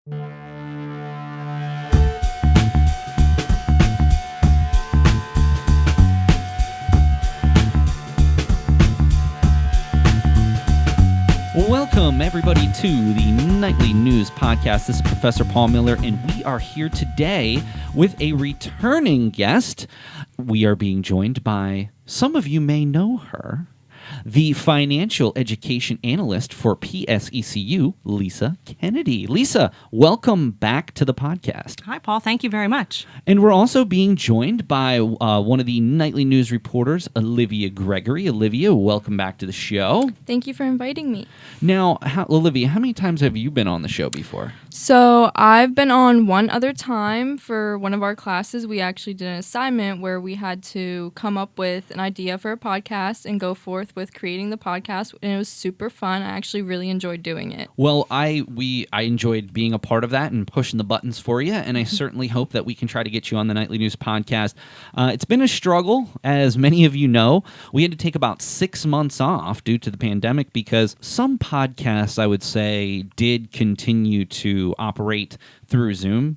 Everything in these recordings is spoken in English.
Welcome, everybody, to the Nightly News Podcast. This is Professor Paul Miller, and we are here today with a returning guest. We are being joined by, some of you may know her, the financial education analyst for PSECU, Lisa Kennedy. Lisa, welcome back to the podcast. Hi, Paul. Thank you very much. And we're also being joined by one of the nightly news reporters, Olivia Gregory. Olivia, welcome back to the show. Thank you for inviting me. Now, Olivia, how many times have you been on the show before? So I've been on one other time for one of our classes. We actually did an assignment where we had to come up with an idea for a podcast and go forth with creating the podcast, and it was super fun. I actually really enjoyed doing it. Well, I enjoyed being a part of that and pushing the buttons for you, and I certainly hope that we can try to get you on the Nightly News Podcast. It's been a struggle, as many of you know. We had to take about 6 months off due to the pandemic because some podcasts, I would say, did continue to operate through Zoom.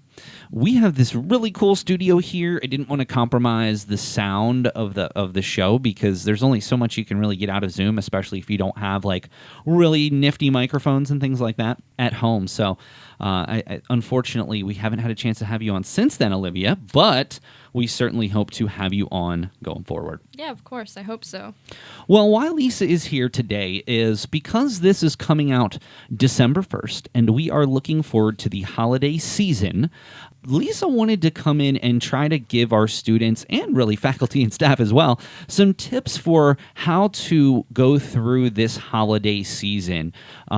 We have this really cool studio here. I didn't want to compromise the sound of the show because there's only so much you can really get out of Zoom, especially if you don't have like really nifty microphones and things like that at home. So unfortunately, we haven't had a chance to have you on since then, Olivia, but we certainly hope to have you on going forward. Yeah, of course. I hope so. Well, why Lisa is here today is because this is coming out December 1st, and we are looking forward to the holiday season. Lisa wanted to come in and try to give our students, and really faculty and staff as well, some tips for how to go through this holiday season.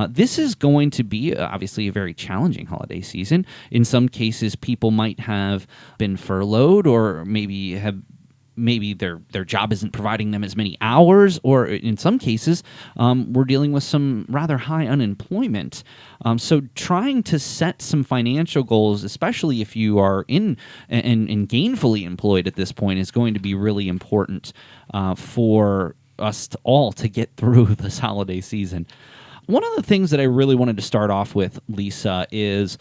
This is going to be obviously a very challenging holiday season. In some cases, people might have been furloughed or maybe their job isn't providing them as many hours, or in some cases, we're dealing with some rather high unemployment. So trying to set some financial goals, especially if you are in and gainfully employed at this point, is going to be really important for us all to get through this holiday season. One of the things that I really wanted to start off with, Lisa, is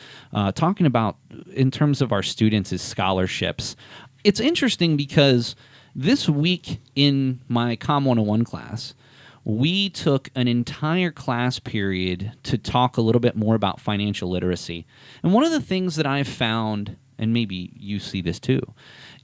talking about in terms of our students is scholarships. It's interesting because this week in my Com 101 class, we took an entire class period to talk a little bit more about financial literacy. And one of the things that I've found, and maybe you see this too,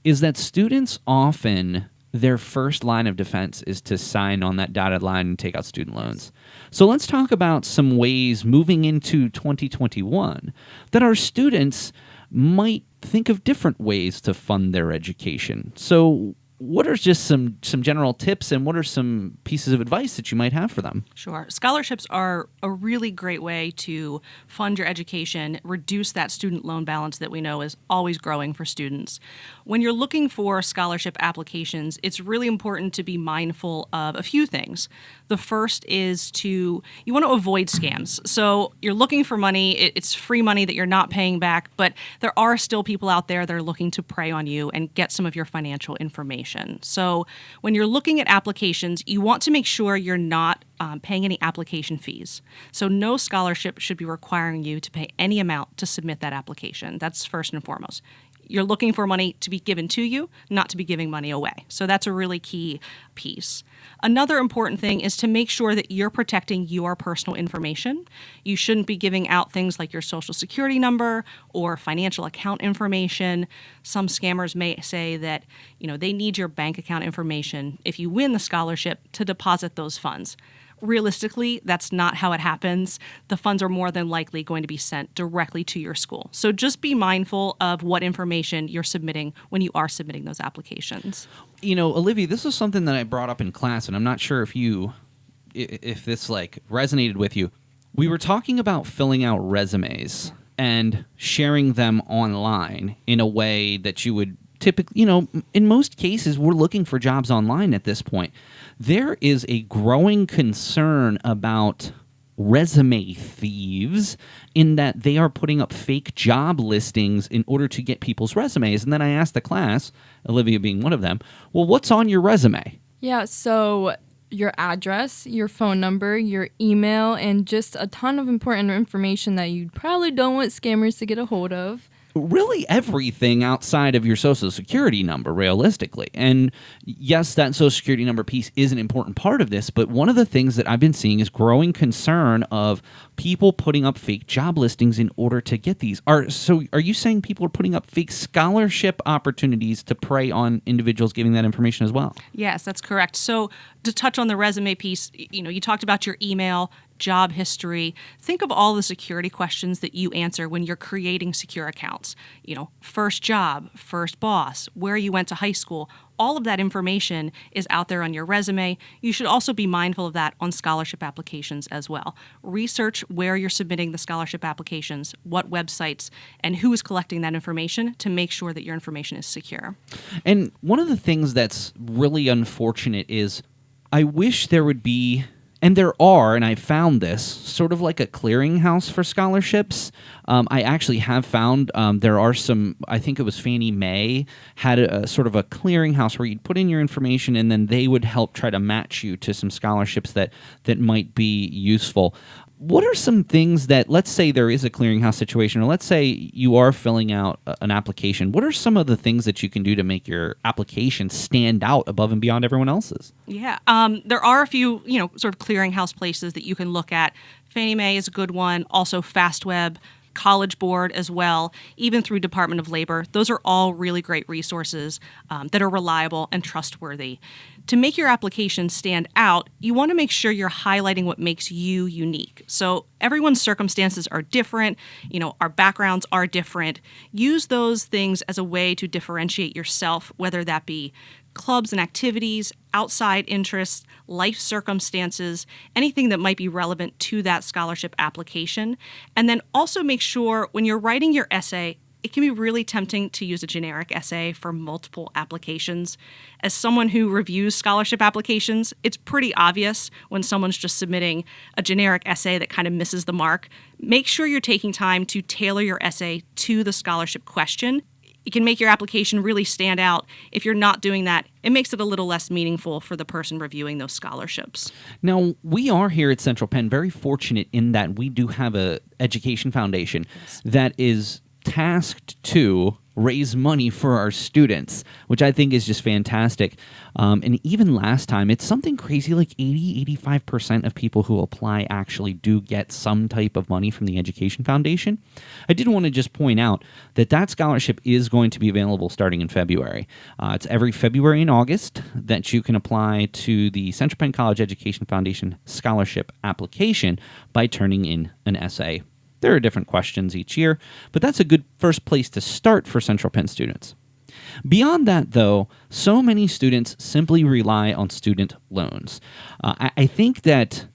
is that students often, their first line of defense is to sign on that dotted line and take out student loans. So let's talk about some ways moving into 2021 that our students might think of different ways to fund their education. So what are just some general tips, and what are some pieces of advice that you might have for them? Sure. Scholarships are a really great way to fund your education, reduce that student loan balance that we know is always growing for students. When you're looking for scholarship applications, it's really important to be mindful of a few things. The first is you want to avoid scams. So you're looking for money, it's free money that you're not paying back, but there are still people out there that are looking to prey on you and get some of your financial information. So when you're looking at applications, you want to make sure you're not paying any application fees. So no scholarship should be requiring you to pay any amount to submit that application. That's first and foremost. You're looking for money to be given to you, not to be giving money away. So that's a really key piece. Another important thing is to make sure that you're protecting your personal information. You shouldn't be giving out things like your social security number or financial account information. Some scammers may say that, they need your bank account information if you win the scholarship to deposit those funds. Realistically, that's not how it happens. The funds are more than likely going to be sent directly to your school. So just be mindful of what information you're submitting when you are submitting those applications. Olivia, this is something that I brought up in class, and I'm not sure if this resonated with you. We were talking about filling out resumes and sharing them online in a way that you would typically, in most cases, we're looking for jobs online at this point. There is a growing concern about resume thieves in that they are putting up fake job listings in order to get people's resumes. And then I asked the class, Olivia being one of them, well, what's on your resume? Yeah, so your address, your phone number, your email, and just a ton of important information that you probably don't want scammers to get a hold of. Really everything outside of your social security number, realistically. And yes, that social security number piece is an important part of this, but one of the things that I've been seeing is growing concern of people putting up fake job listings in order to get these. So are you saying people are putting up fake scholarship opportunities to prey on individuals giving that information as well? Yes, that's correct. So to touch on the resume piece, you talked about your email, job history. Think of all the security questions that you answer when you're creating secure accounts. First job, first boss, where you went to high school. All of that information is out there on your resume. You should also be mindful of that on scholarship applications as well. Research where you're submitting the scholarship applications, what websites, and who is collecting that information to make sure that your information is secure. And one of the things that's really unfortunate is I wish there would be, and there are, and I found this, sort of like a clearinghouse for scholarships. I actually have found there are some, I think it was Fannie Mae, had a sort of a clearinghouse where you'd put in your information and then they would help try to match you to some scholarships that might be useful. What are some things that, let's say there is a clearinghouse situation, or let's say you are filling out an application, what are some of the things that you can do to make your application stand out above and beyond everyone else's? Yeah, there are a few, sort of clearinghouse places that you can look at. Fannie Mae is a good one, also FastWeb, College Board as well, even through Department of Labor. Those are all really great resources that are reliable and trustworthy. To make your application stand out, you want to make sure you're highlighting what makes you unique. So everyone's circumstances are different, our backgrounds are different. Use those things as a way to differentiate yourself, whether that be clubs and activities, outside interests, life circumstances, anything that might be relevant to that scholarship application. And then also make sure when you're writing your essay, it can be really tempting to use a generic essay for multiple applications. As someone who reviews scholarship applications, it's pretty obvious when someone's just submitting a generic essay that kind of misses the mark. Make sure you're taking time to tailor your essay to the scholarship question. It can make your application really stand out. If you're not doing that, it makes it a little less meaningful for the person reviewing those scholarships. Now, we are here at Central Penn very fortunate in that we do have a education foundation that is tasked to raise money for our students, which I think is just fantastic. And even last time, it's something crazy like 85% of people who apply actually do get some type of money from the Education Foundation. I did want to just point out that scholarship is going to be available starting in February. It's every February and August that you can apply to the Central Penn College Education Foundation scholarship application by turning in an essay. There are different questions each year, but that's a good first place to start for Central Penn students. Beyond that, though, so many students simply rely on student loans. I think that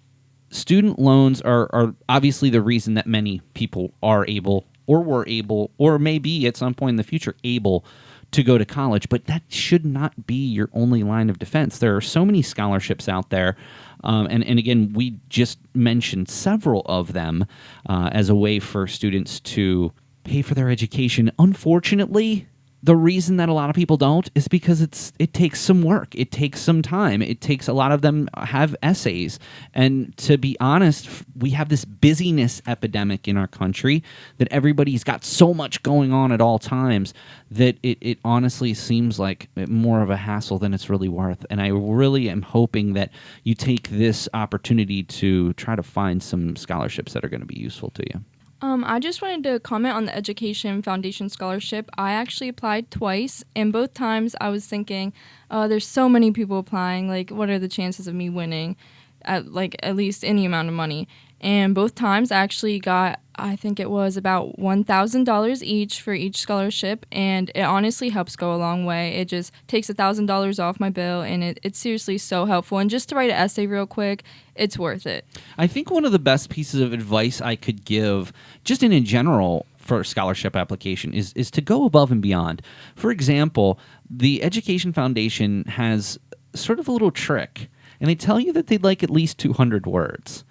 student loans are obviously the reason that many people are able, or were able, or may be at some point in the future able to go to college, but that should not be your only line of defense. There are so many scholarships out there, and again, we just mentioned several of them as a way for students to pay for their education. Unfortunately, the reason that a lot of people don't is because it takes some work. It takes some time. It takes, a lot of them have essays. And to be honest, we have this busyness epidemic in our country that everybody's got so much going on at all times that it honestly seems like more of a hassle than it's really worth. And I really am hoping that you take this opportunity to try to find some scholarships that are going to be useful to you. I just wanted to comment on the Education Foundation Scholarship. I actually applied twice, and both times I was thinking, there's so many people applying, like, what are the chances of me winning at least any amount of money? And both times I actually got, I think it was about $1,000 each for each scholarship, and it honestly helps go a long way. It just takes $1,000 off my bill, and it's seriously so helpful. And just to write an essay real quick, it's worth it. I think one of the best pieces of advice I could give, just in general, for a scholarship application is to go above and beyond. For example, the Education Foundation has sort of a little trick, and they tell you that they'd like at least 200 words.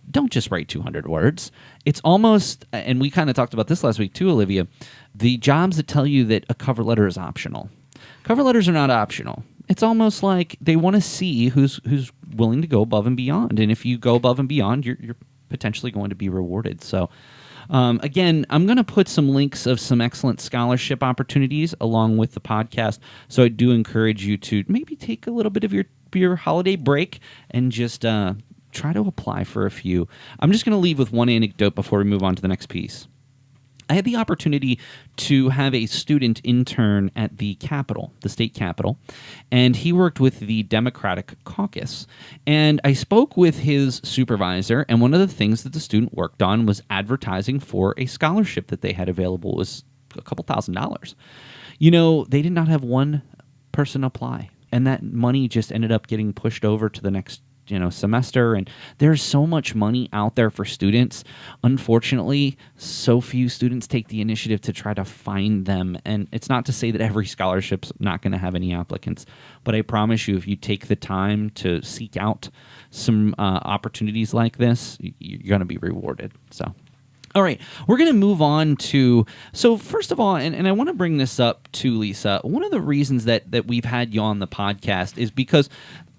Don't just write 200 words. It's almost, and we kind of talked about this last week too, Olivia, the jobs that tell you that a cover letter is optional. Cover letters are not optional. it's almost like they want to see who's willing to go above and beyond. And if you go above and beyond, you're potentially going to be rewarded. So again, I'm going to put some links of some excellent scholarship opportunities along with the podcast. So I do encourage you to maybe take a little bit of your holiday break and just try to apply for a few. I'm just going to leave with one anecdote before we move on to the next piece. I had the opportunity to have a student intern at the Capitol, the state Capitol, and he worked with the Democratic caucus. And I spoke with his supervisor, and one of the things that the student worked on was advertising for a scholarship that they had available. It was a couple $1,000s. They did not have one person apply, and that money just ended up getting pushed over to the next semester. And there's so much money out there for students. Unfortunately, so few students take the initiative to try to find them. And it's not to say that every scholarship's not going to have any applicants, but I promise you, if you take the time to seek out some opportunities like this, you're going to be rewarded. So all right, we're going to move on to, so first of all, and I want to bring this up to Lisa, one of the reasons that we've had you on the podcast is because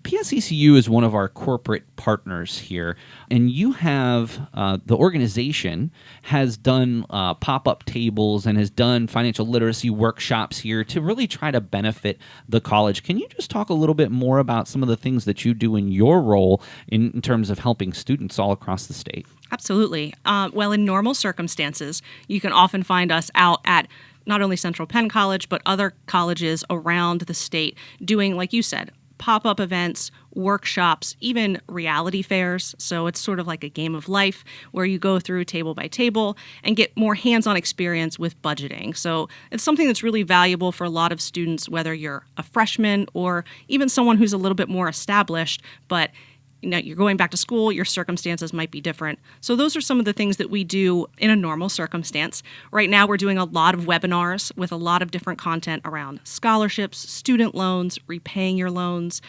PSECU is one of our corporate partners here, and you have, the organization has done pop-up tables and has done financial literacy workshops here to really try to benefit the college. Can you just talk a little bit more about some of the things that you do in your role in terms of helping students all across the state? Absolutely. Well, in normal circumstances, you can often find us out at not only Central Penn College, but other colleges around the state doing, like you said, pop-up events, workshops, even reality fairs. So it's sort of like a game of life where you go through table by table and get more hands-on experience with budgeting. So it's something that's really valuable for a lot of students, whether you're a freshman or even someone who's a little bit more established, but you're going back to school, your circumstances might be different. So those are some of the things that we do in a normal circumstance. Right now, we're doing a lot of webinars with a lot of different content around scholarships, student loans, repaying your loans,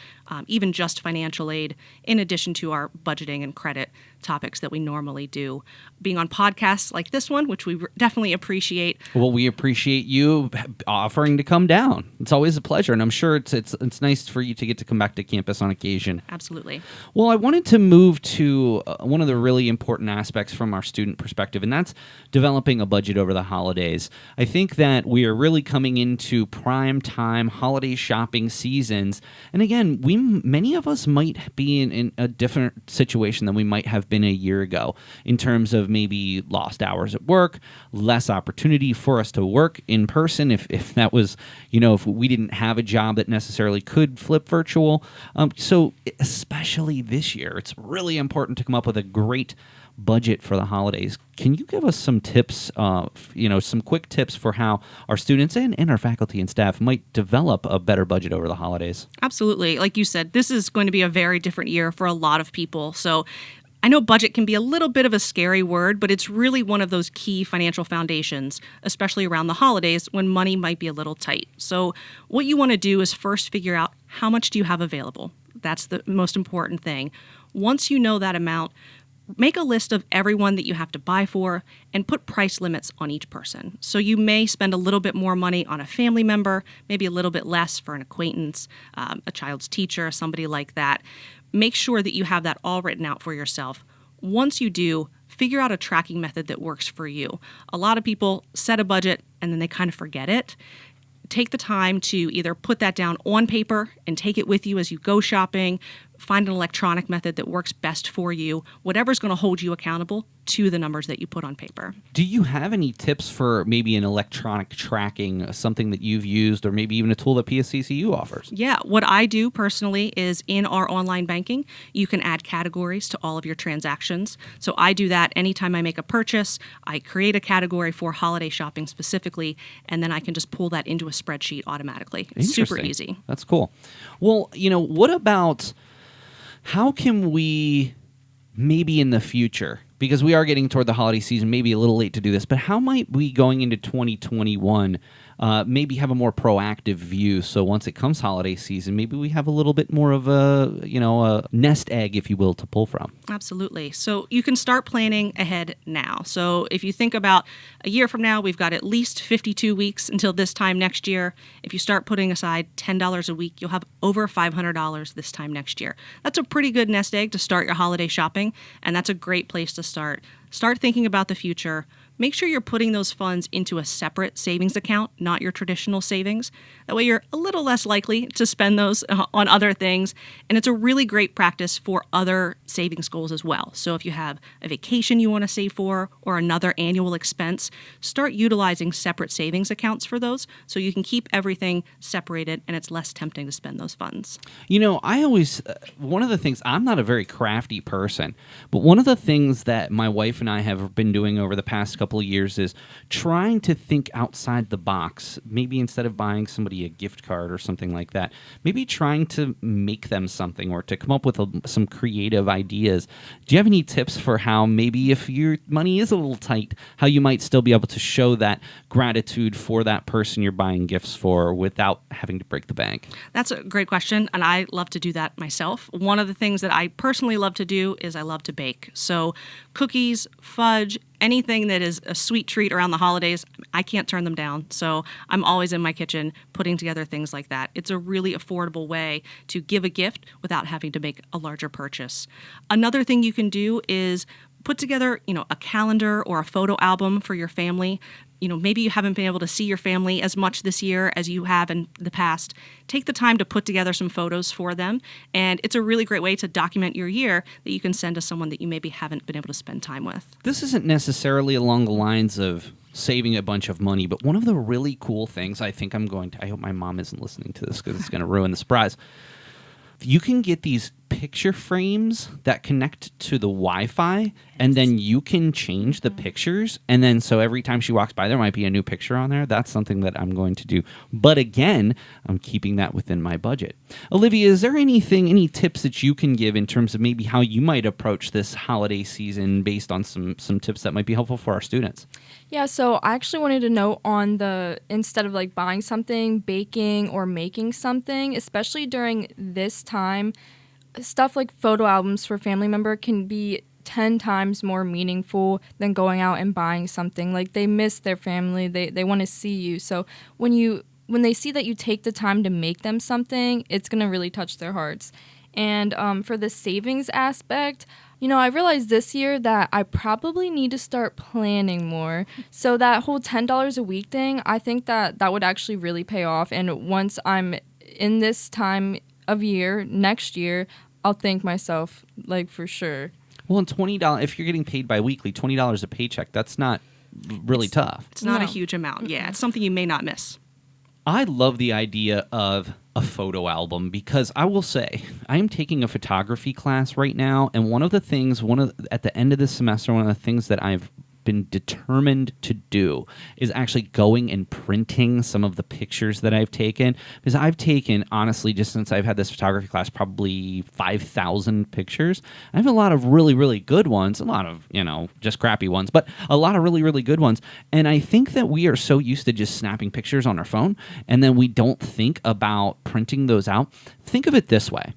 even just financial aid, in addition to our budgeting and credit topics that we normally do. Being on podcasts like this one, which we definitely appreciate. Well, we appreciate you offering to come down. It's always a pleasure, and I'm sure it's nice for you to get to come back to campus on occasion. Absolutely. Well, I wanted to move to one of the really important aspects from our student perspective, and that's developing a budget over the holidays. I think that we are really coming into prime time holiday shopping seasons, and again, many of us might be in a different situation than we might have been a year ago in terms of maybe lost hours at work, less opportunity for us to work in person if that was, if we didn't have a job that necessarily could flip virtual. So especially this year, it's really important to come up with a great budget for the holidays. Can you give us some tips, some quick tips for how our students and our faculty and staff might develop a better budget over the holidays? Absolutely. Like you said, this is going to be a very different year for a lot of people. So I know budget can be a little bit of a scary word, but it's really one of those key financial foundations, especially around the holidays when money might be a little tight. So what you want to do is first figure out how much do you have available. That's the most important thing. Once you know that amount, make a list of everyone that you have to buy for and put price limits on each person. So you may spend a little bit more money on a family member, maybe a little bit less for an acquaintance, a child's teacher, somebody like that. Make sure that you have that all written out for yourself. Once you do, figure out a tracking method that works for you. A lot of people set a budget and then they kind of forget it. Take the time to either put that down on paper and take it with you as you go shopping, find an electronic method that works best for you, whatever's going to hold you accountable to the numbers that you put on paper. Do you have any tips for maybe an electronic tracking, something that you've used, or maybe even a tool that PSECU offers? Yeah, what I do personally is in our online banking, you can add categories to all of your transactions. So I do that anytime I make a purchase. I create a category for holiday shopping specifically, and then I can just pull that into a spreadsheet automatically. It's super easy. That's cool. Well, what about how can we maybe in the future, because we are getting toward the holiday season, maybe a little late to do this, but how might we going into 2021 maybe have a more proactive view. So once it comes holiday season, maybe we have a little bit more of a nest egg, if you will, to pull from. Absolutely. So you can start planning ahead now. So if you think about a year from now, we've got at least 52 weeks until this time next year. If you start putting aside $10 a week, you'll have over $500 this time next year. That's a pretty good nest egg to start your holiday shopping, and that's a great place to start. Start thinking about the future. Make sure you're putting those funds into a separate savings account, not your traditional savings. That way you're a little less likely to spend those on other things. And it's a really great practice for other savings goals as well. So if you have a vacation you want to save for or another annual expense, start utilizing separate savings accounts for those so you can keep everything separated and it's less tempting to spend those funds. I always, one of the things, I'm not a very crafty person, but one of the things that my wife and I have been doing over the past couple of years is trying to think outside the box. Maybe instead of buying somebody a gift card or something like that, maybe trying to make them something or to come up with some creative ideas. Do you have any tips for how maybe if your money is a little tight, how you might still be able to show that gratitude for that person you're buying gifts for without having to break the bank? That's a great question, and I love to do that myself. One of the things that I personally love to do is I love to bake. So cookies, fudge, anything that is a sweet treat around the holidays, I can't turn them down. So I'm always in my kitchen putting together things like that. It's a really affordable way to give a gift without having to make a larger purchase. Another thing you can do is put together, a calendar or a photo album for your family. Maybe you haven't been able to see your family as much this year as you have in the past. Take the time to put together some photos for them. And it's a really great way to document your year that you can send to someone that you maybe haven't been able to spend time with. This isn't necessarily along the lines of saving a bunch of money, but one of the really cool things I hope my mom isn't listening to this because it's going to ruin the surprise. You can get these picture frames that connect to the Wi-Fi, and then you can change the pictures. And then so every time she walks by, there might be a new picture on there. That's something that I'm going to do. But again, I'm keeping that within my budget. Olivia, is there any tips that you can give in terms of maybe how you might approach this holiday season based on some tips that might be helpful for our students? Yeah, so I actually wanted to note on instead of like buying something, baking or making something, especially during this time, stuff like photo albums for family member can be 10 times more meaningful than going out and buying something. Like they miss their family, they want to see you. So when they see that you take the time to make them something, it's going to really touch their hearts. And for the savings aspect, I realized this year that I probably need to start planning more. So that whole $10 a week thing, I think that would actually really pay off. And once I'm in this time of year, next year, I'll thank myself, like, for sure. Well, and $20, if you're getting paid bi-weekly, $20 a paycheck, that's not really tough. It's not a huge amount. Yeah, it's something you may not miss. I love the idea of a photo album because I will say I am taking a photography class right now, and at the end of this semester, one of the things that I've been determined to do is actually going and printing some of the pictures that I've taken, because I've taken, honestly, just since I've had this photography class, probably 5,000 pictures. I have a lot of really, really good ones, a lot of, just crappy ones, but a lot of really, really good ones. And I think that we are so used to just snapping pictures on our phone, and then we don't think about printing those out. Think of it this way,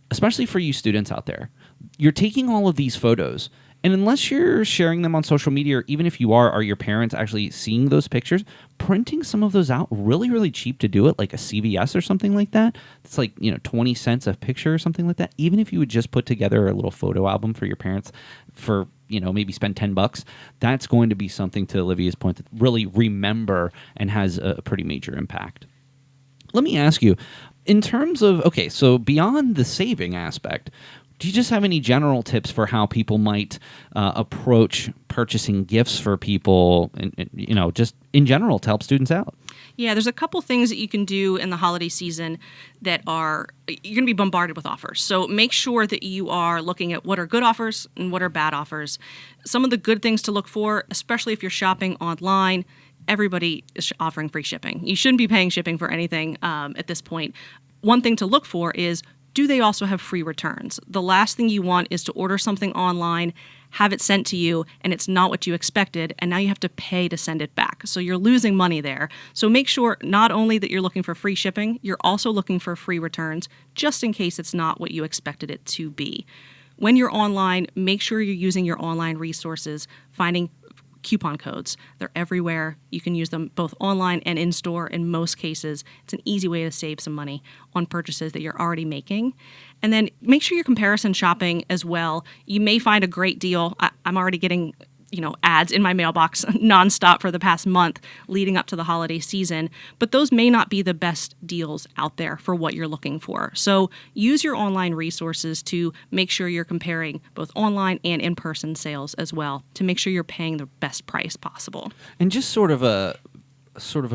especially for you students out there. You're taking all of these photos, and unless you're sharing them on social media, or even if you are your parents actually seeing those pictures, printing some of those out really, really cheap to do it, like a CVS or something like that. It's like, 20 cents a picture or something like that. Even if you would just put together a little photo album for your parents for, maybe spend $10, that's going to be something, to Olivia's point, that really remember and has a pretty major impact. Let me ask you, in terms of, so beyond the saving aspect, do you just have any general tips for how people might approach purchasing gifts for people, and just in general to help students out? Yeah, there's a couple things that you can do in the holiday season you're going to be bombarded with offers. So make sure that you are looking at what are good offers and what are bad offers. Some of the good things to look for, especially if you're shopping online, everybody is offering free shipping. You shouldn't be paying shipping for anything at this point. One thing to look for is, do they also have free returns? The last thing you want is to order something online, have it sent to you and it's not what you expected, and now you have to pay to send it back. So you're losing money there. So make sure not only that you're looking for free shipping, you're also looking for free returns, just in case it's not what you expected it to be. When you're online, make sure you're using your online resources, finding coupon codes. They're everywhere. You can use them both online and in-store in most cases. It's an easy way to save some money on purchases that you're already making. And then make sure you're comparison shopping as well. You may find a great deal. I'm already getting ads in my mailbox nonstop for the past month leading up to the holiday season, but those may not be the best deals out there for what you're looking for. So use your online resources to make sure you're comparing both online and in-person sales as well to make sure you're paying the best price possible. And just sort of a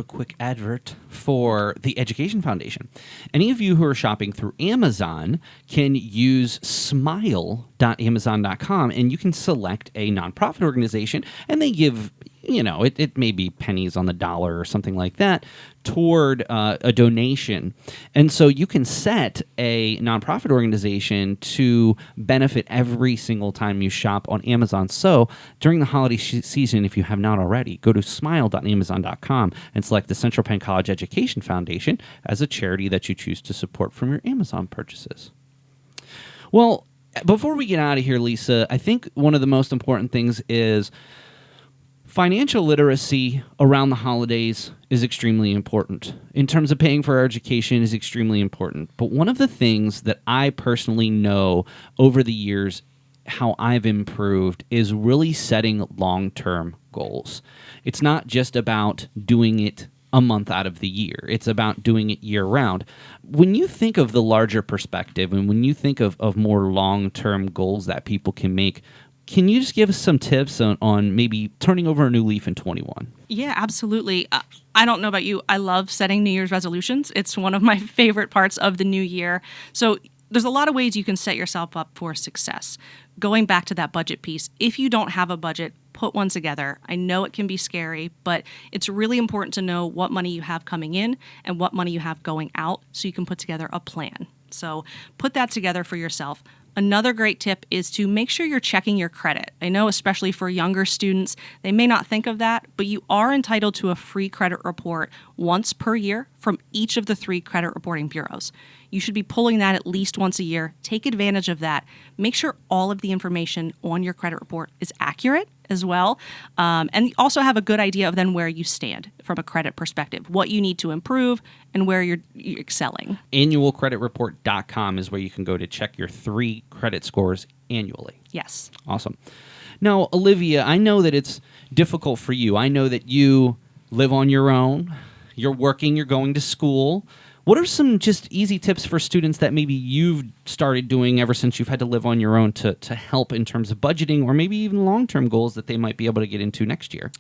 quick advert for the Education Foundation. Any of you who are shopping through Amazon can use smile.amazon.com, and you can select a nonprofit organization, and they give, it may be pennies on the dollar or something like that toward a donation. And so you can set a nonprofit organization to benefit every single time you shop on Amazon. So during the holiday season, if you have not already, go to smile.amazon.com and select the Central Penn College Education Foundation as a charity that you choose to support from your Amazon purchases. Well, before we get out of here, Lisa, I think one of the most important things is financial literacy around the holidays is extremely important. In terms of paying for our education is extremely important. But one of the things that I personally know over the years how I've improved is really setting long-term goals. It's not just about doing it a month out of the year. It's about doing it year-round. When you think of the larger perspective and when you think of more long-term goals that people can make, can you just give us some tips on maybe turning over a new leaf in 21? Yeah, absolutely. I don't know about you. I love setting New Year's resolutions. It's one of my favorite parts of the new year. So there's a lot of ways you can set yourself up for success. Going back to that budget piece, if you don't have a budget, put one together. I know it can be scary, but it's really important to know what money you have coming in and what money you have going out so you can put together a plan. So put that together for yourself. Another great tip is to make sure you're checking your credit. I know especially for younger students, they may not think of that, but you are entitled to a free credit report once per year from each of the 3 credit reporting bureaus. You should be pulling that at least once a year. Take advantage of that. Make sure all of the information on your credit report is accurate as well. And also have a good idea of then where you stand from a credit perspective, what you need to improve and where you're excelling. Annualcreditreport.com is where you can go to check your 3 credit scores annually. Yes. Awesome. Now, Olivia, I know that it's difficult for you. I know that you live on your own. You're working, you're going to school. What are some just easy tips for students that maybe you've started doing ever since you've had to live on your own to help in terms of budgeting or maybe even long-term goals that they might be able to get into next year?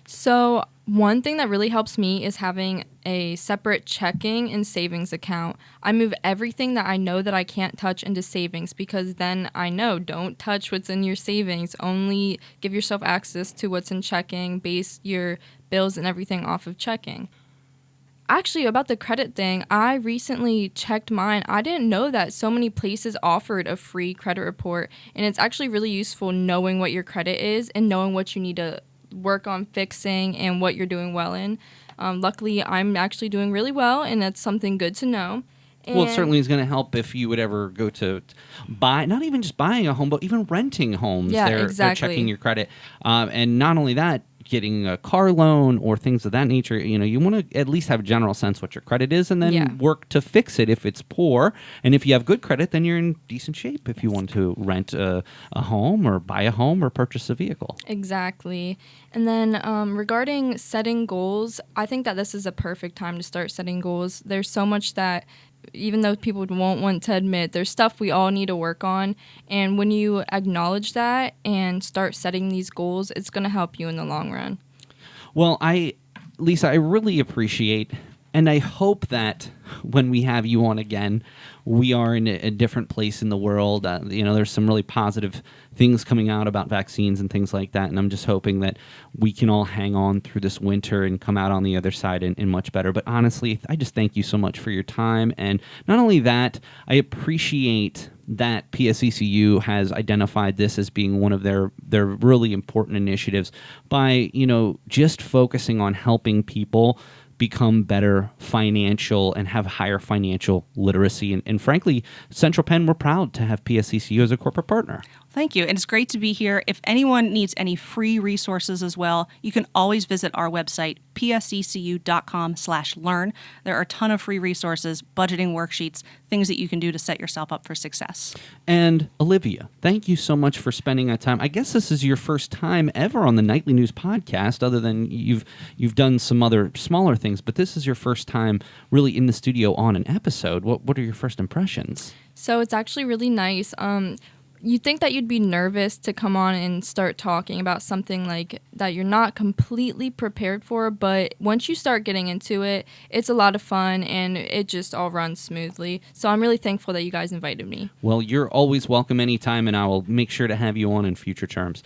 So one thing that really helps me is having a separate checking and savings account. I move everything that I know that I can't touch into savings because then I know don't touch what's in your savings. Only give yourself access to what's in checking, base your bills and everything off of checking. Actually, about the credit thing, I recently checked mine. I didn't know that so many places offered a free credit report, and it's actually really useful knowing what your credit is and knowing what you need to work on fixing and what you're doing well in. Luckily, I'm actually doing really well, and that's something good to know. Well, it certainly is going to help if you would ever go to buy, not even just buying a home, but even renting homes. Yeah, They're checking your credit. And not only that, getting a car loan or things of that nature, you want to at least have a general sense what your credit is and then work to fix it if it's poor. And if you have good credit, then you're in decent shape if you want to rent a home or buy a home or purchase a vehicle. Exactly. And then regarding setting goals, I think that this is a perfect time to start setting goals. There's so much that even though people won't want to admit, there's stuff we all need to work on. And when you acknowledge that and start setting these goals, it's going to help you in the long run. Well, Lisa, I really appreciate, and I hope that when we have you on again, we are in a different place in the world. There's some really positive things coming out about vaccines and things like that, and I'm just hoping that we can all hang on through this winter and come out on the other side and much better. But honestly, I just thank you so much for your time, and not only that, I appreciate that PSECU has identified this as being one of their really important initiatives by, just focusing on helping people become better financial and have higher financial literacy. And frankly, Central Penn, we're proud to have PSECU as a corporate partner. Thank you. And it's great to be here. If anyone needs any free resources as well, you can always visit our website, psecu.com/learn. There are a ton of free resources, budgeting worksheets, things that you can do to set yourself up for success. And Olivia, thank you so much for spending that time. I guess this is your first time ever on the Nightly News podcast, other than you've done some other smaller things, but this is your first time really in the studio on an episode. What are your first impressions? So it's actually really nice. You'd think that you'd be nervous to come on and start talking about something like that you're not completely prepared for, but once you start getting into it, it's a lot of fun and it just all runs smoothly. So I'm really thankful that you guys invited me. Well, you're always welcome anytime, and I will make sure to have you on in future terms.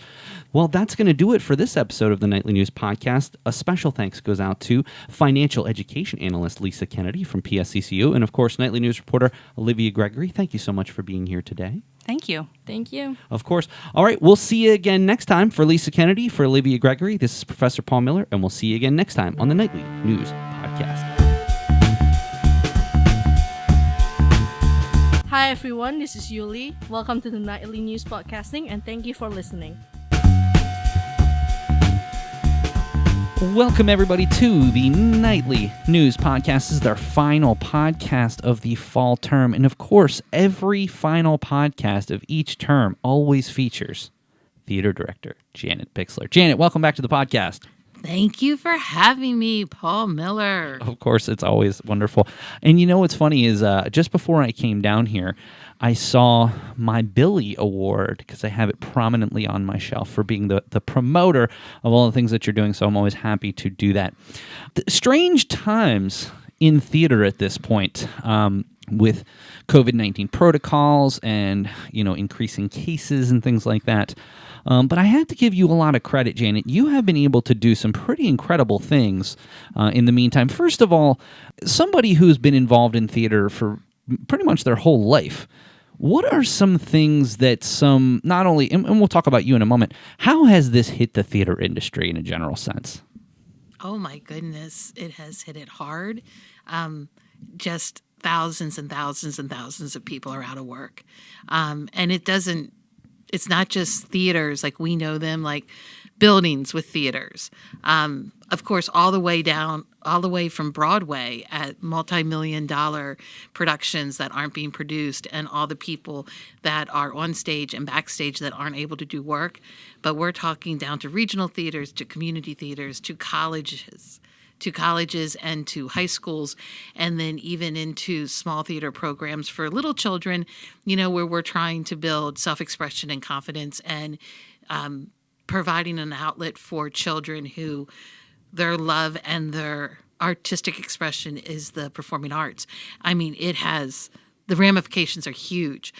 Well, that's going to do it for this episode of the Nightly News Podcast. A special thanks goes out to financial education analyst Lisa Kennedy from PSECU, and of course, Nightly News reporter Olivia Gregory. Thank you so much for being here today. Thank you. Thank you. Of course. All right, we'll see you again next time. For Lisa Kennedy, for Olivia Gregory, this is Professor Paul Miller, and we'll see you again next time on the Nightly News Podcast. Hi everyone, this is Yuli. Welcome to the Nightly News Podcasting, and thank you for listening. Welcome, everybody, to the Nightly News Podcast. This is our final podcast of the fall term. And, of course, every final podcast of each term always features Theater Director Janet Bixler. Janet, welcome back to the podcast. Thank you for having me, Paul Miller. Of course, it's always wonderful. And what's funny is just before I came down here, I saw my Billy Award, because I have it prominently on my shelf for being the promoter of all the things that you're doing, so I'm always happy to do that. Strange times in theater at this point, with COVID-19 protocols and, increasing cases and things like that. But I have to give you a lot of credit, Janet. You have been able to do some pretty incredible things in the meantime. First of all, somebody who's been involved in theater for pretty much their whole life, what are some things that not only, and we'll talk about you in a moment, how has this hit the theater industry in a general sense? Oh my goodness, it has hit it hard. Just thousands and thousands and thousands of people are out of work. And it's not just theaters like we know them, like buildings with theaters. Of course, all the way from Broadway at multi-million-dollar productions that aren't being produced, and all the people that are on stage and backstage that aren't able to do work. But we're talking down to regional theaters, to community theaters, to colleges and to high schools, and then even into small theater programs for little children, where we're trying to build self-expression and confidence and providing an outlet for children who their love and their artistic expression is the performing arts. I mean, the ramifications are huge.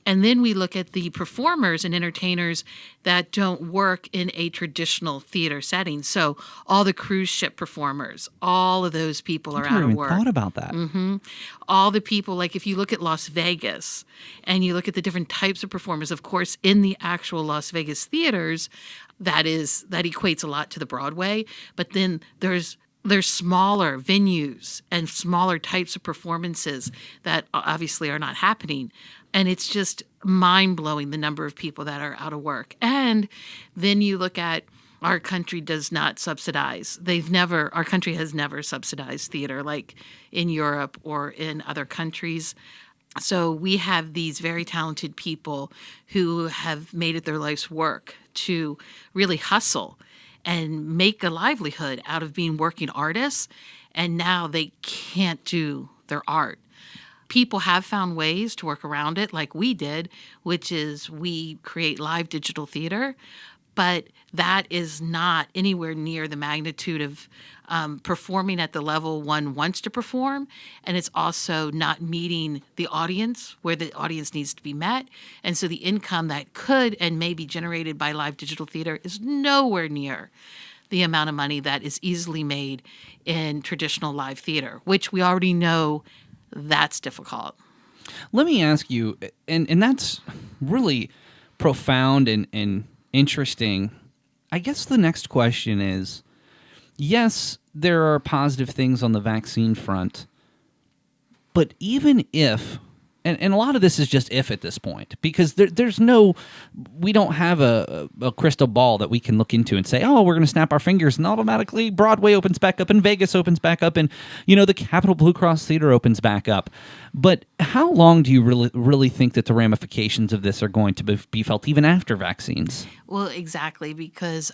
And then we look at the performers and entertainers that don't work in a traditional theater setting. So all the cruise ship performers, all of those people are out of work. I never even thought about that. Mm-hmm. All the people, like if you look at Las Vegas and you look at the different types of performers, of course, in the actual Las Vegas theaters, that equates a lot to the Broadway. But then there's smaller venues and smaller types of performances that obviously are not happening. And it's just mind-blowing the number of people that are out of work. And then you look at our country does not subsidize. Our country has never subsidized theater like in Europe or in other countries. So we have these very talented people who have made it their life's work to really hustle and make a livelihood out of being working artists, and now they can't do their art. People have found ways to work around it like we did, which is we create live digital theater, but that is not anywhere near the magnitude of performing at the level one wants to perform, and it's also not meeting the audience where the audience needs to be met. And so the income that could and may be generated by live digital theater is nowhere near the amount of money that is easily made in traditional live theater, which we already know that's difficult. Let me ask you, and that's really profound and interesting. I guess the next question is, yes, there are positive things on the vaccine front, but even if, and a lot of this is just if at this point, because we don't have a crystal ball that we can look into and say, oh, we're going to snap our fingers and automatically Broadway opens back up and Vegas opens back up and, the Capitol Blue Cross Theater opens back up. But how long do you really think that the ramifications of this are going to be felt even after vaccines? Well, exactly, because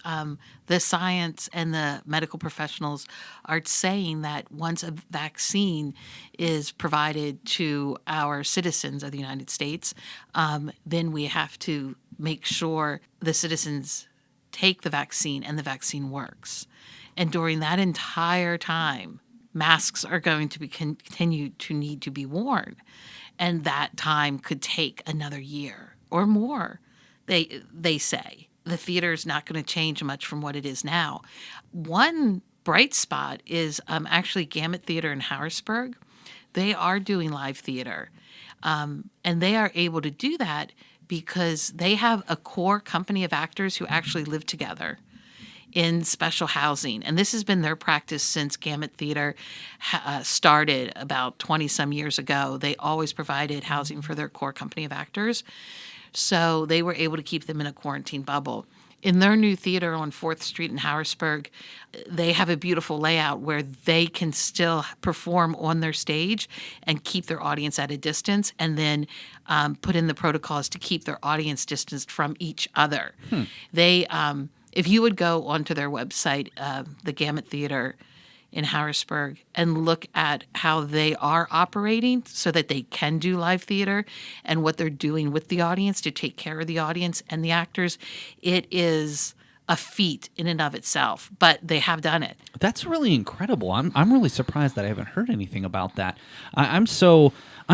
the science and the medical professionals are saying that once a vaccine is provided to our citizens of the United States, then we have to make sure the citizens take the vaccine and the vaccine works. And during that entire time, masks are going to be continued to need to be worn. And that time could take another year or more, they say. The theater is not going to change much from what it is now. One bright spot is actually Gamut Theater in Harrisburg. They are doing live theater. And they are able to do that because they have a core company of actors who actually live together in special housing. And this has been their practice since Gamut Theater started about 20-some years ago. They always provided housing for their core company of actors. So they were able to keep them in a quarantine bubble. In their new theater on 4th Street in Harrisburg, they have a beautiful layout where they can still perform on their stage and keep their audience at a distance, and then put in the protocols to keep their audience distanced from each other. They, if you would go onto their website, the Gamut Theater in Harrisburg, and look at how they are operating so that they can do live theater and what they're doing with the audience to take care of the audience and the actors, it is a feat in and of itself, but they have done it. That's really incredible. I'm really surprised that I haven't heard anything about that. I'm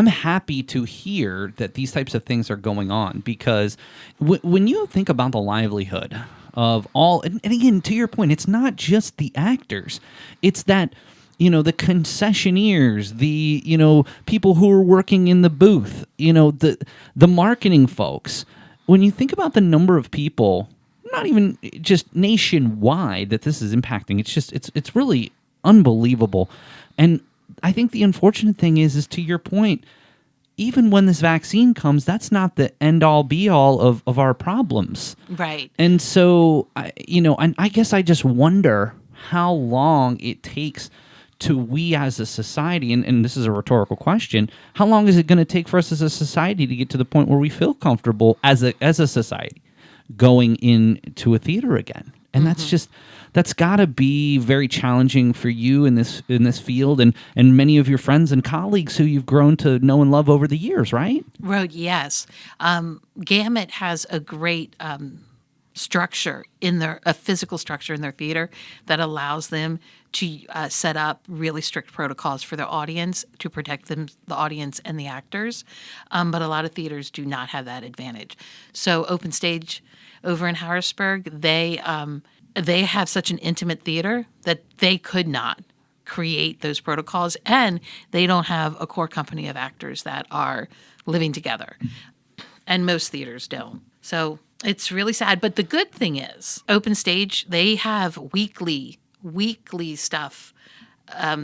happy to hear that these types of things are going on, because when you think about the livelihood of all, and again, to your point, it's not just the actors. It's that, the concessionaires, the, people who are working in the booth, the marketing folks. When you think about the number of people, not even just nationwide, that this is impacting, it's really unbelievable. And I think the unfortunate thing is to your point, even when this vaccine comes, that's not the end-all, be-all of our problems. Right. And so, and I guess I just wonder how long it takes to we as a society, and this is a rhetorical question, how long is it going to take for us as a society to get to the point where we feel comfortable as a society going into a theater again? And that's got to be very challenging for you in this field and many of your friends and colleagues who you've grown to know and love over the years, right? Well, yes. Gamut has a great structure a physical structure in their theater that allows them to set up really strict protocols for their audience to protect the audience and the actors. But a lot of theaters do not have that advantage. So Open Stage over in Harrisburg, they have such an intimate theater that they could not create those protocols, and they don't have a core company of actors that are living together. And most theaters don't. So it's really sad. But the good thing is, Open Stage, they have weekly stuff,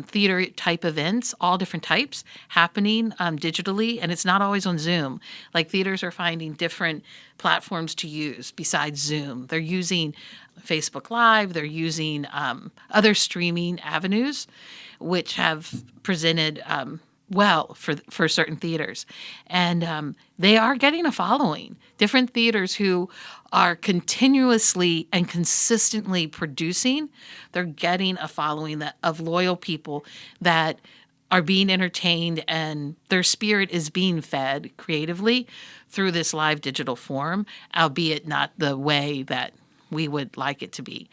theater type events, all different types, happening digitally, and it's not always on Zoom. Like, theaters are finding different platforms to use besides Zoom. They're using Facebook Live, they're using other streaming avenues, which have presented well for certain theaters. And they are getting a following. Different theaters who are continuously and consistently producing, they're getting a following of loyal people that are being entertained, and their spirit is being fed creatively through this live digital form, albeit not the way that we would like it to be.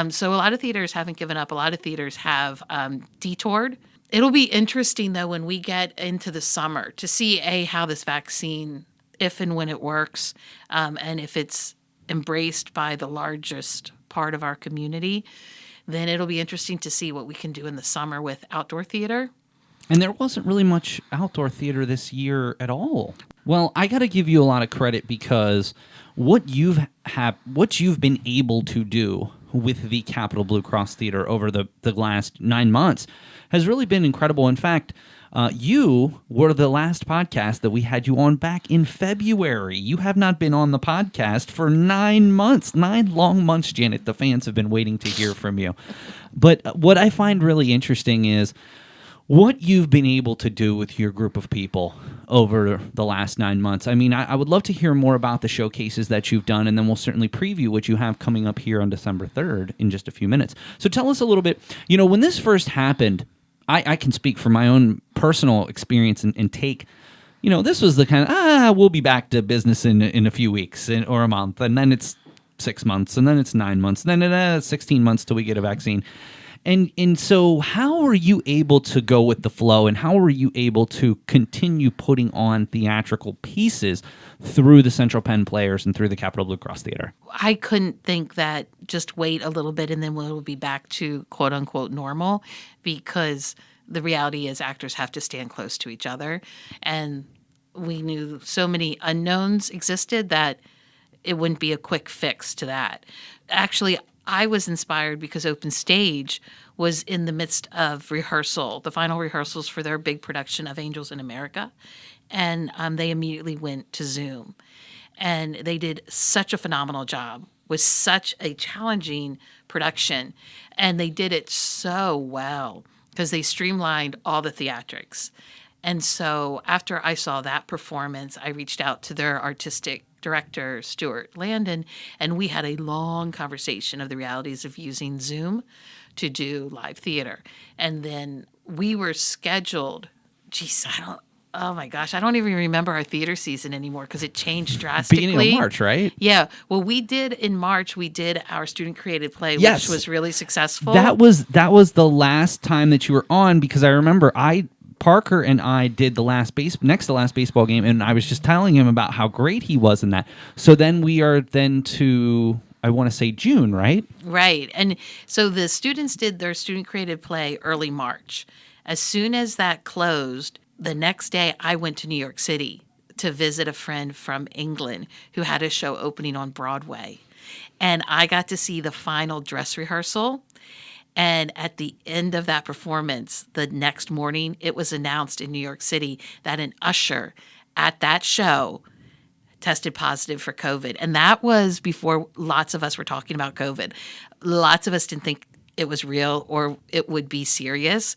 So a lot of theaters haven't given up. A lot of theaters have detoured. It'll be interesting, though, when we get into the summer to see, how this vaccine, if and when it works, and if it's embraced by the largest part of our community, then it'll be interesting to see what we can do in the summer with outdoor theater. And there wasn't really much outdoor theater this year at all. Well, I got to give you a lot of credit because what you've been able to do with the Capital Blue Cross Theater over the last 9 months has really been incredible. In fact, you were the last podcast that we had you on back in February. You have not been on the podcast for 9 months, 9 long months, Janet. The fans have been waiting to hear from you. But what I find really interesting is what you've been able to do with your group of people over the last 9 months. I mean, I would love to hear more about the showcases that you've done, and then we'll certainly preview what you have coming up here on December 3rd in just a few minutes. So tell us a little bit, when this first happened, I can speak from my own personal experience and take, this was the kind of, we'll be back to business in a few weeks or a month, and then it's 6 months, and then it's 9 months, and then it's 16 months till we get a vaccine. And so how are you able to go with the flow, and how are you able to continue putting on theatrical pieces through the Central Penn Players and through the Capital Blue Cross Theater? I couldn't think that just wait a little bit and then we'll be back to quote unquote normal, because the reality is actors have to stand close to each other. And we knew so many unknowns existed that it wouldn't be a quick fix to that. Actually, I was inspired because Open Stage was in the midst of rehearsal, the final rehearsals for their big production of Angels in America. And they immediately went to Zoom. And they did such a phenomenal job with such a challenging production. And they did it so well because they streamlined all the theatrics. And so after I saw that performance, I reached out to their artistic director, Stuart Landon, and we had a long conversation of the realities of using Zoom to do live theater. And then we were scheduled, oh my gosh, I don't even remember our theater season anymore because it changed drastically. Beginning of March, right? Yeah. Well, in March, we did our student created play, Yes. which was really successful. That was the last time that you were on, because I remember Parker and I did next to last baseball game, and I was just telling him about how great he was in that. So then we are to, I want to say June, right? Right. And so the students did their student created play early March. As soon as that closed, the next day I went to New York City to visit a friend from England who had a show opening on Broadway. And I got to see the final dress rehearsal. And at the end of that performance, the next morning, it was announced in New York City that an usher at that show tested positive for COVID. And that was before lots of us were talking about COVID. Lots of us didn't think it was real or it would be serious.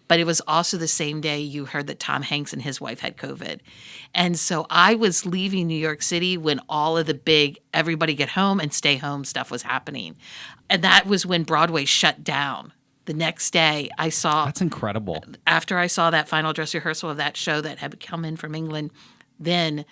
But it was also the same day you heard that Tom Hanks and his wife had COVID. And so I was leaving New York City when all of the big everybody get home and stay home stuff was happening. And that was when Broadway shut down. The next day I saw... That's incredible. After I saw that final dress rehearsal of that show that had come in from England, then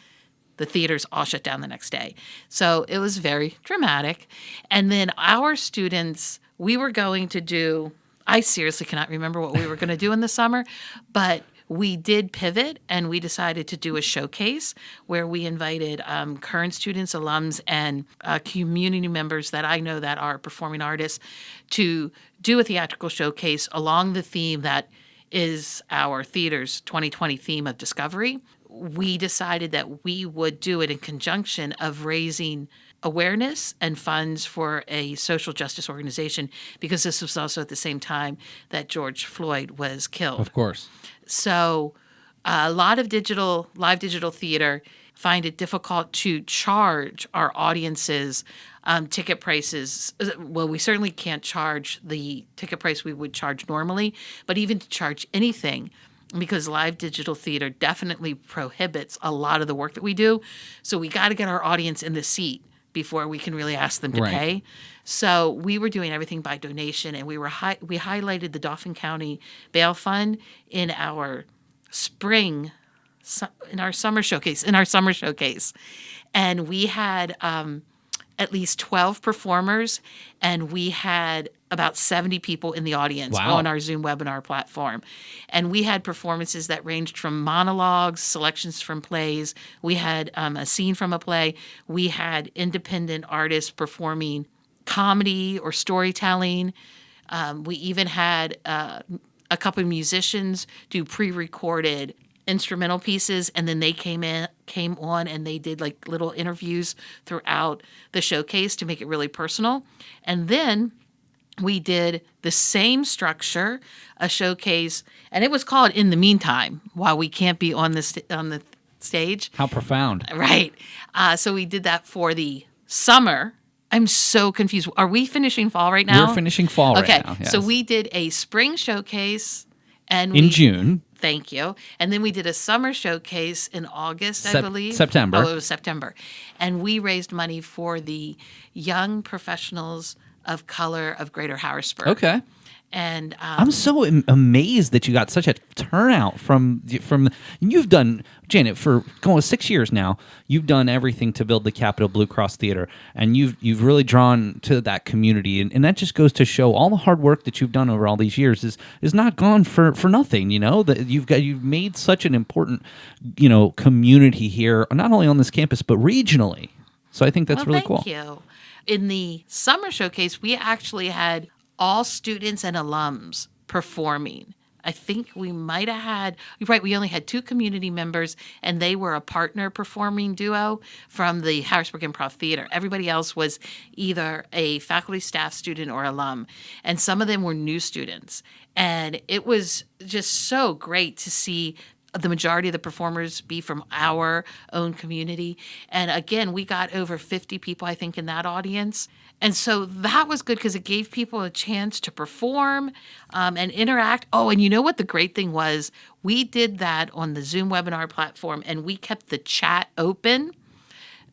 the theaters all shut down the next day. So it was very dramatic. And then our students, we were going to do... I seriously cannot remember what we were going to do in the summer, but we did pivot and we decided to do a showcase where we invited current students, alums, and community members that I know that are performing artists to do a theatrical showcase along the theme that is our theater's 2020 theme of discovery. We decided that we would do it in conjunction of raising awareness and funds for a social justice organization, because this was also at the same time that George Floyd was killed. Of course. So a lot of live digital theater find it difficult to charge our audiences ticket prices. Well, we certainly can't charge the ticket price we would charge normally, but even to charge anything, because live digital theater definitely prohibits a lot of the work that we do. So we got to get our audience in the seat before we can really ask them to pay. So we were doing everything by donation, and we highlighted the Dauphin County Bail Fund in our summer showcase. And we had at least 12 performers, and we had about 70 people in the audience on our Zoom webinar platform. And we had performances that ranged from monologues, selections from plays. We had a scene from a play. We had independent artists performing comedy or storytelling. We even had a couple of musicians do pre-recorded instrumental pieces, and then they came on and they did like little interviews throughout the showcase to make it really personal. And then we did the same structure, a showcase, and it was called In the Meantime, while we can't be on the stage. How profound. Right. So we did that for the summer. I'm so confused. Are we finishing fall right now? We're finishing fall okay. right now. Yes. So we did a spring showcase and in June. Thank you. And then we did a summer showcase in August, I believe. September. Oh, it was September. And we raised money for the young professionals of color of Greater Harrisburg. Okay. And I'm so amazed that you got such a turnout from. You've done, Janet, for going 6 years now. You've done everything to build the Capitol Blue Cross Theater, and you've really drawn to that community, and that just goes to show all the hard work that you've done over all these years is not gone for nothing. You know that you've made such an important community here, not only on this campus but regionally. So I think that's really cool. Thank you. In the summer showcase, we actually had all students and alums performing. I think we might have had, right, we only had 2 community members, and they were a partner performing duo from the Harrisburg Improv Theater. Everybody else was either a faculty, staff, student, or alum, and some of them were new students. And it was just so great to see the majority of the performers be from our own community. And again, we got over 50 people, I think, in that audience. And so that was good because it gave people a chance to perform and interact. Oh, and you know what the great thing was? We did that on the Zoom webinar platform, and we kept the chat open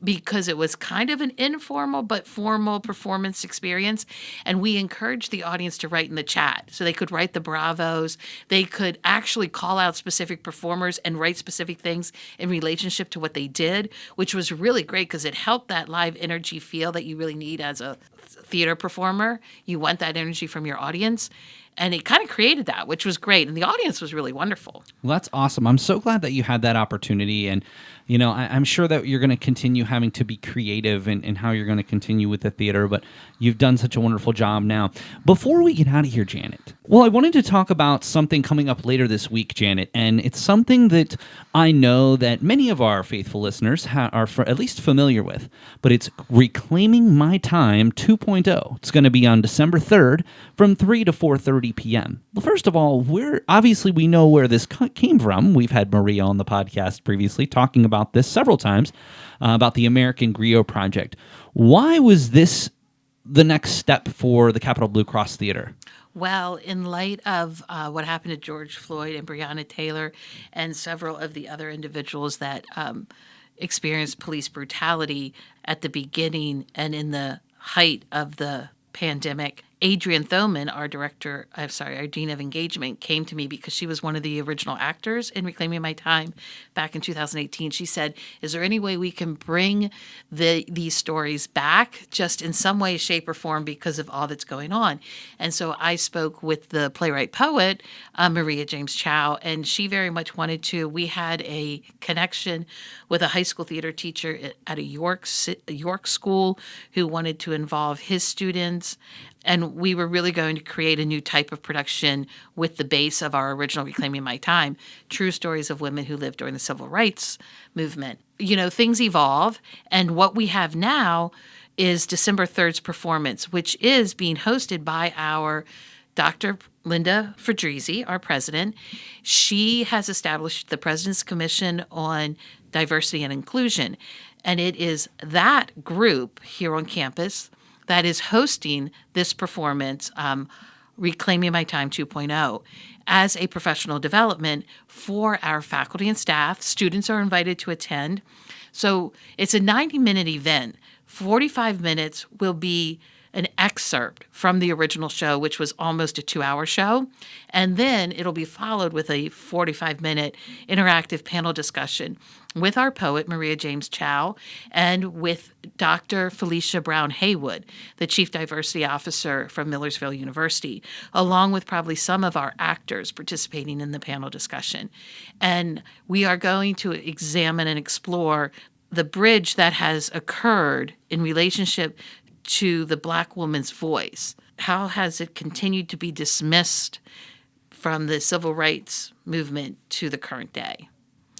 because it was kind of an informal but formal performance experience. And we encouraged the audience to write in the chat. So they could write the bravos. They could actually call out specific performers and write specific things in relationship to what they did, which was really great because it helped that live energy feel that you really need as a theater performer. You want that energy from your audience. And it kind of created that, which was great. And the audience was really wonderful. Well, that's awesome. I'm so glad that you had that opportunity. And, I'm sure that you're going to continue having to be creative in how you're going to continue with the theater. But you've done such a wonderful job now. Before we get out of here, Janet, well, I wanted to talk about something coming up later this week, Janet. And it's something that I know that many of our faithful listeners are at least familiar with. But it's Reclaiming My Time 2.0. It's going to be on December 3rd from 3 to 4:30 p.m. Well, first of all, we know where this came from. We've had Maria on the podcast previously talking about this several times, about the American Griot Project. Why was this the next step for the Capitol Blue Cross Theater? Well, in light of what happened to George Floyd and Breonna Taylor and several of the other individuals that experienced police brutality at the beginning and in the height of the pandemic, Adrienne Thoman, our Dean of Engagement, came to me because she was one of the original actors in Reclaiming My Time back in 2018. She said, is there any way we can bring these stories back just in some way, shape, or form because of all that's going on? And so I spoke with the playwright-poet, Maria James Chow, and she very much wanted to. We had a connection with a high school theater teacher at a York school who wanted to involve his students. And we were really going to create a new type of production with the base of our original Reclaiming My Time, true stories of women who lived during the civil rights movement. Things evolve. And what we have now is December 3rd's performance, which is being hosted by our Dr. Linda Fedrizzi, our president. She has established the President's Commission on Diversity and Inclusion. And it is that group here on campus that is hosting this performance, Reclaiming My Time 2.0, as a professional development for our faculty and staff. Students are invited to attend. So it's a 90-minute event. 45 minutes will be an excerpt from the original show, which was almost a 2-hour show. And then it'll be followed with a 45-minute interactive panel discussion with our poet, Maria James Chow, and with Dr. Felicia Brown Haywood, the Chief Diversity Officer from Millersville University, along with probably some of our actors participating in the panel discussion. And we are going to examine and explore the bridge that has occurred in relationship to the Black woman's voice. How has it continued to be dismissed from the civil rights movement to the current day.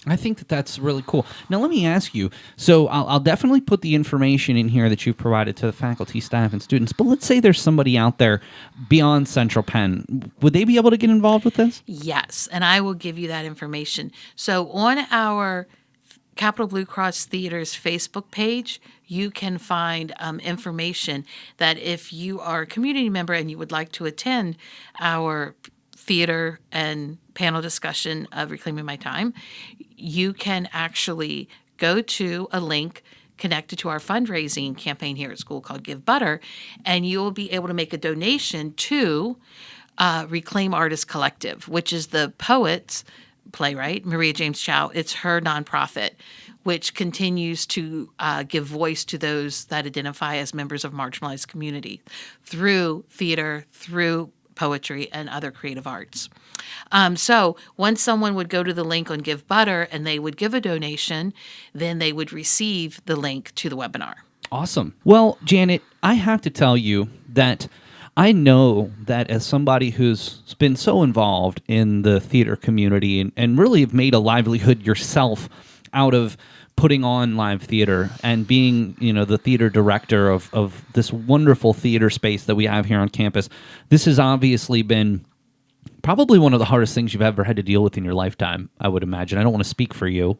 I think that that's really cool. Now, let me ask you. So I'll definitely put the information in here that you've provided to the faculty, staff, and students. But let's say there's somebody out there beyond Central Penn. Would they be able to get involved with this? Yes, and I will give you that information. So on our Capital Blue Cross Theater's Facebook page, you can find information that if you are a community member and you would like to attend our theater and panel discussion of Reclaiming My Time, you can actually go to a link connected to our fundraising campaign here at school called Give Butter, and you will be able to make a donation to Reclaim Artists Collective, which is the poet's playwright, Maria James Chow. It's her nonprofit, which continues to give voice to those that identify as members of marginalized community through theater, through poetry, and other creative arts. So once someone would go to the link on Give Butter and they would give a donation, then they would receive the link to the webinar. Awesome. Well, Janet, I have to tell you that I know that as somebody who's been so involved in the theater community and really have made a livelihood yourself out of putting on live theater and being, the theater director of this wonderful theater space that we have here on campus, this has obviously been probably one of the hardest things you've ever had to deal with in your lifetime, I would imagine. I don't want to speak for you,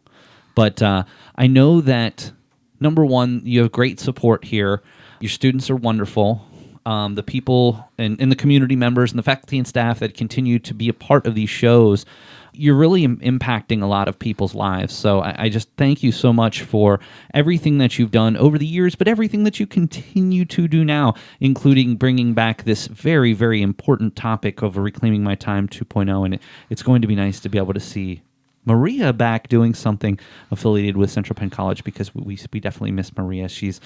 but I know that, number one, you have great support here. Your students are wonderful. The people and the community members and the faculty and staff that continue to be a part of these shows, you're really impacting a lot of people's lives. So I just thank you so much for everything that you've done over the years, but everything that you continue to do now, including bringing back this very, very important topic of Reclaiming My Time 2.0. And it's going to be nice to be able to see Maria back doing something affiliated with Central Penn College, because we definitely miss Maria. She's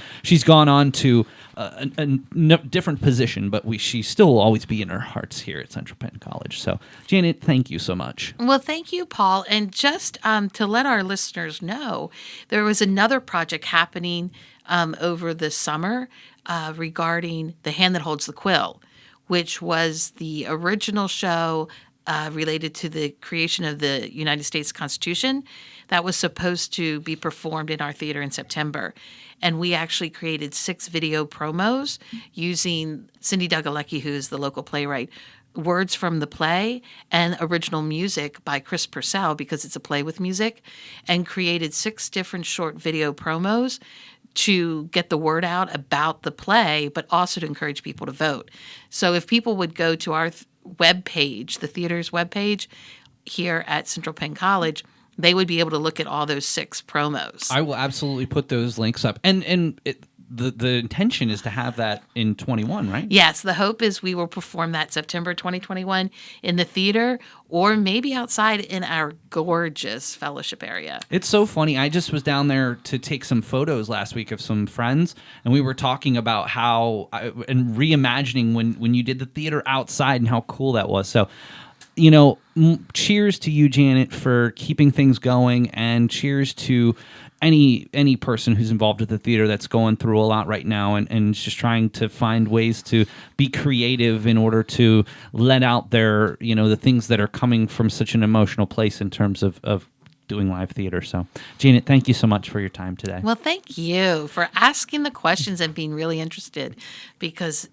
gone on to a different position, but she's still always be in our hearts here at Central Penn College. So, Janet, thank you so much. Well, thank you, Paul. And just to let our listeners know, there was another project happening over the summer regarding The Hand That Holds the Quill, which was the original show related to the creation of the United States Constitution that was supposed to be performed in our theater in September. And we actually created 6 video promos using Cindy Dugalecki, who is the local playwright, words from the play and original music by Chris Purcell, because it's a play with music, and created 6 different short video promos to get the word out about the play, but also to encourage people to vote. So if people would go to our web page, the theater's webpage here at Central Penn College, they would be able to look at all those 6 promos. I will absolutely put those links up. And the intention is to have that in 21, right? Yes, the hope is we will perform that September 2021 in the theater, or maybe outside in our gorgeous fellowship area. It's so funny. I just was down there to take some photos last week of some friends, and we were talking about how and reimagining when you did the theater outside and how cool that was. So, cheers to you, Janet, for keeping things going, and cheers to any person who's involved with the theater that's going through a lot right now and just trying to find ways to be creative in order to let out their, the things that are coming from such an emotional place in terms of doing live theater. So, Janet, thank you so much for your time today. Well, thank you for asking the questions and being really interested, because,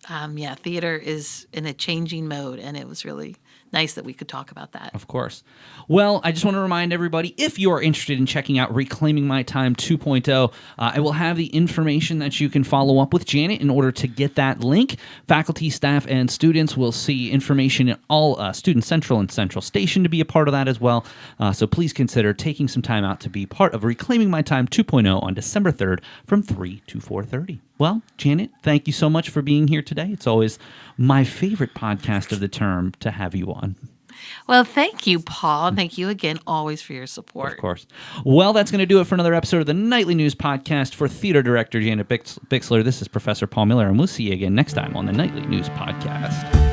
theater is in a changing mode, and it was really nice that we could talk about that. Of course. Well, I just want to remind everybody, if you are interested in checking out Reclaiming My Time 2.0, I will have the information that you can follow up with Janet in order to get that link. Faculty, staff, and students will see information in all Student Central and Central Station to be a part of that as well. So please consider taking some time out to be part of Reclaiming My Time 2.0 on December 3rd from 3 to 4:30. Well, Janet, thank you so much for being here today. It's always my favorite podcast of the term to have you on. Well, thank you, Paul. Thank you again always for your support. Of course. Well, that's going to do it for another episode of the Nightly News Podcast. For Theater Director Janet Bixler, this is Professor Paul Miller, and we'll see you again next time on the Nightly News Podcast.